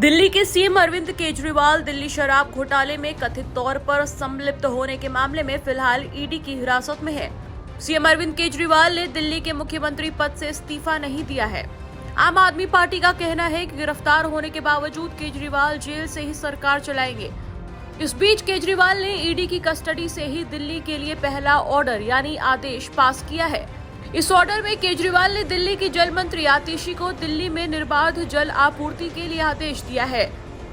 दिल्ली के सीएम अरविंद केजरीवाल दिल्ली शराब घोटाले में कथित तौर पर संलिप्त होने के मामले में फिलहाल ईडी की हिरासत में है। सीएम अरविंद केजरीवाल ने दिल्ली के मुख्यमंत्री पद से इस्तीफा नहीं दिया है। आम आदमी पार्टी का कहना है कि गिरफ्तार होने के बावजूद केजरीवाल जेल से ही सरकार चलाएंगे। इस बीच केजरीवाल ने ईडी की कस्टडी से ही दिल्ली के लिए पहला ऑर्डर यानी आदेश पास किया है। इस ऑर्डर में केजरीवाल ने दिल्ली की जल मंत्री आतिशी को दिल्ली में निर्बाध जल आपूर्ति के लिए आदेश दिया है।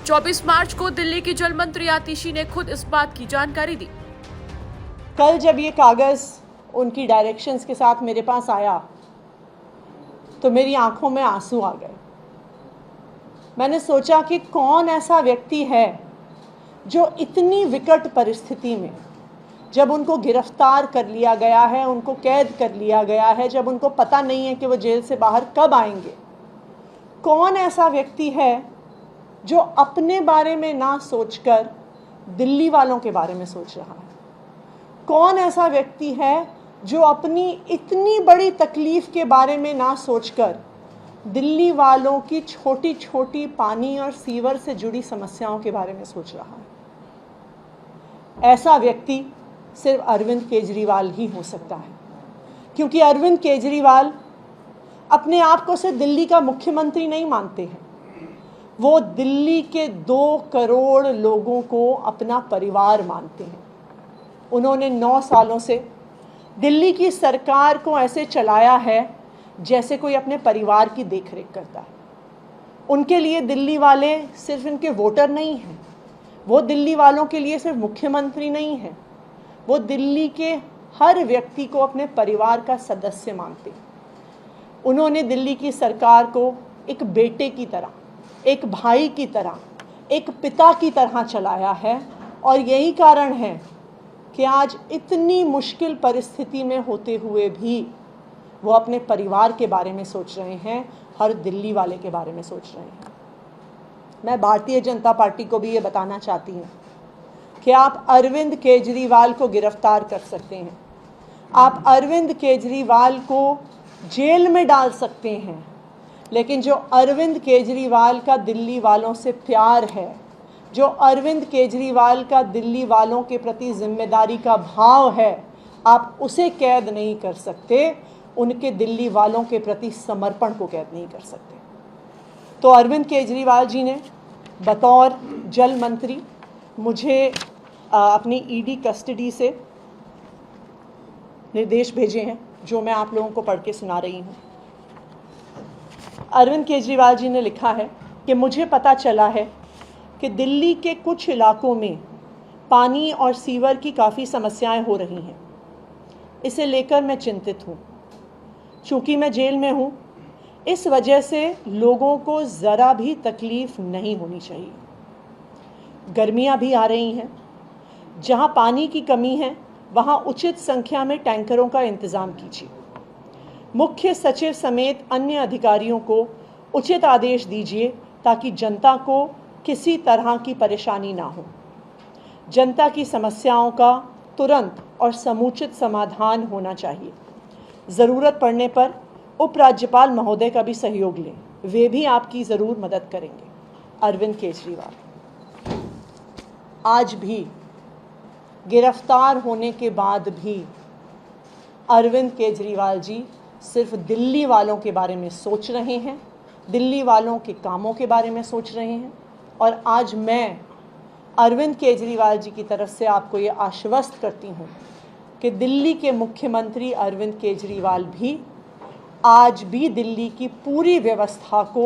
24 मार्च को दिल्ली की जल मंत्री आतिशी ने खुद इस बात की जानकारी दी। कल जब ये कागज उनकी डायरेक्शंस के साथ मेरे पास आया तो मेरी आंखों में आंसू आ गए। मैंने सोचा कि कौन ऐसा व्यक्ति है जो इतनी विकट परिस्थिति में, जब उनको गिरफ्तार कर लिया गया है, उनको कैद कर लिया गया है, जब उनको पता नहीं है कि वो जेल से बाहर कब आएंगे, कौन ऐसा व्यक्ति है जो अपने बारे में ना सोचकर दिल्ली वालों के बारे में सोच रहा है? कौन ऐसा व्यक्ति है जो अपनी इतनी बड़ी तकलीफ के बारे में ना सोचकर दिल्ली वालों की छोटी छोटी पानी और सीवर से जुड़ी समस्याओं के बारे में सोच रहा है? ऐसा व्यक्ति सिर्फ अरविंद केजरीवाल ही हो सकता है, क्योंकि अरविंद केजरीवाल अपने आप को सिर्फ दिल्ली का मुख्यमंत्री नहीं मानते हैं, वो दिल्ली के 2 करोड़ लोगों को अपना परिवार मानते हैं। उन्होंने 9 सालों से दिल्ली की सरकार को ऐसे चलाया है जैसे कोई अपने परिवार की देखरेख करता है। उनके लिए दिल्ली वाले सिर्फ इनके वोटर नहीं हैं, वो दिल्ली वालों के लिए सिर्फ मुख्यमंत्री नहीं है, वो दिल्ली के हर व्यक्ति को अपने परिवार का सदस्य मानते हैं। उन्होंने दिल्ली की सरकार को एक बेटे की तरह, एक भाई की तरह, एक पिता की तरह चलाया है, और यही कारण है कि आज इतनी मुश्किल परिस्थिति में होते हुए भी वो अपने परिवार के बारे में सोच रहे हैं, हर दिल्ली वाले के बारे में सोच रहे हैं। मैं भारतीय जनता पार्टी को भी ये बताना चाहती हूँ कि आप अरविंद केजरीवाल को गिरफ्तार कर सकते हैं, आप अरविंद केजरीवाल को जेल में डाल सकते हैं, लेकिन जो अरविंद केजरीवाल का दिल्ली वालों से प्यार है, जो अरविंद केजरीवाल का दिल्ली वालों के प्रति जिम्मेदारी का भाव है, आप उसे कैद नहीं कर सकते, उनके दिल्ली वालों के प्रति समर्पण को कैद नहीं कर सकते। तो अरविंद केजरीवाल जी ने बतौर जल मंत्री मुझे अपनी ईडी कस्टडी से निर्देश भेजे हैं, जो मैं आप लोगों को पढ़ के सुना रही हूँ। अरविंद केजरीवाल जी ने लिखा है कि मुझे पता चला है कि दिल्ली के कुछ इलाकों में पानी और सीवर की काफ़ी समस्याएं हो रही हैं। इसे लेकर मैं चिंतित हूँ। चूँकि मैं जेल में हूँ, इस वजह से लोगों को ज़रा भी तकलीफ़ नहीं होनी चाहिए। गर्मियाँ भी आ रही हैं, जहाँ पानी की कमी है वहाँ उचित संख्या में टैंकरों का इंतज़ाम कीजिए। मुख्य सचिव समेत अन्य अधिकारियों को उचित आदेश दीजिए ताकि जनता को किसी तरह की परेशानी ना हो। जनता की समस्याओं का तुरंत और समुचित समाधान होना चाहिए। ज़रूरत पड़ने पर उपराज्यपाल महोदय का भी सहयोग लें, वे भी आपकी ज़रूर मदद करेंगे। अरविंद केजरीवाल। आज भी गिरफ्तार होने के बाद भी अरविंद केजरीवाल जी सिर्फ दिल्ली वालों के बारे में सोच रहे हैं, दिल्ली वालों के कामों के बारे में सोच रहे हैं। और आज मैं अरविंद केजरीवाल जी की तरफ से आपको ये आश्वस्त करती हूँ कि दिल्ली के मुख्यमंत्री अरविंद केजरीवाल भी आज भी दिल्ली की पूरी व्यवस्था को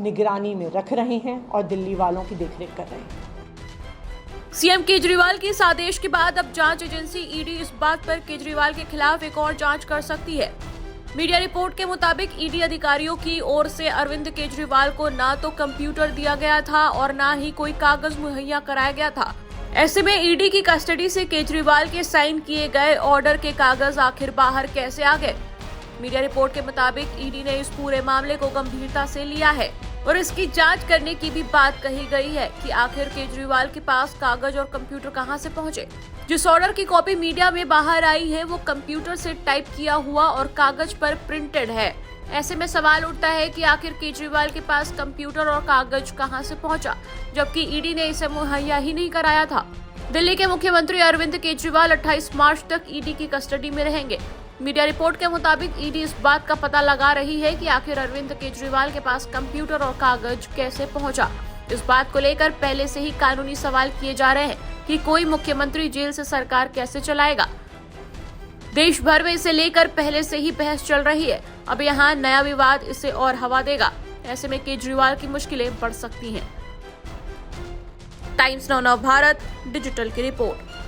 निगरानी में रख रहे हैं और दिल्ली वालों की देखरेख कर रहे हैं। सीएम केजरीवाल के इस आदेश के बाद अब जांच एजेंसी ईडी इस बात पर केजरीवाल के खिलाफ एक और जांच कर सकती है। मीडिया रिपोर्ट के मुताबिक ईडी अधिकारियों की ओर से अरविंद केजरीवाल को ना तो कंप्यूटर दिया गया था और ना ही कोई कागज मुहैया कराया गया था। ऐसे में ईडी की कस्टडी से केजरीवाल के साइन किए गए ऑर्डर के कागज आखिर बाहर कैसे आ गए? मीडिया रिपोर्ट के मुताबिक ईडी ने इस पूरे मामले को गंभीरता से लिया है और इसकी जांच करने की भी बात कही गई है कि आखिर केजरीवाल के पास कागज और कंप्यूटर कहां से पहुंचे। जिस ऑर्डर की कॉपी मीडिया में बाहर आई है वो कंप्यूटर से टाइप किया हुआ और कागज पर प्रिंटेड है। ऐसे में सवाल उठता है कि आखिर केजरीवाल के पास कंप्यूटर और कागज कहां से पहुंचा, जबकि ईडी ने इसे मुहैया ही नहीं कराया था। दिल्ली के मुख्यमंत्री अरविंद केजरीवाल 28 मार्च तक ईडी की कस्टडी में रहेंगे। मीडिया रिपोर्ट के मुताबिक ईडी इस बात का पता लगा रही है कि आखिर अरविंद केजरीवाल के पास कंप्यूटर और कागज कैसे पहुंचा। इस बात को लेकर पहले से ही कानूनी सवाल किए जा रहे हैं कि कोई मुख्यमंत्री जेल से सरकार कैसे चलाएगा। देश भर में इसे लेकर पहले से ही बहस चल रही है। अब यहाँ नया विवाद इसे और हवा देगा। ऐसे में केजरीवाल की मुश्किलें बढ़ सकती हैं। टाइम्स नाउ भारत डिजिटल की रिपोर्ट।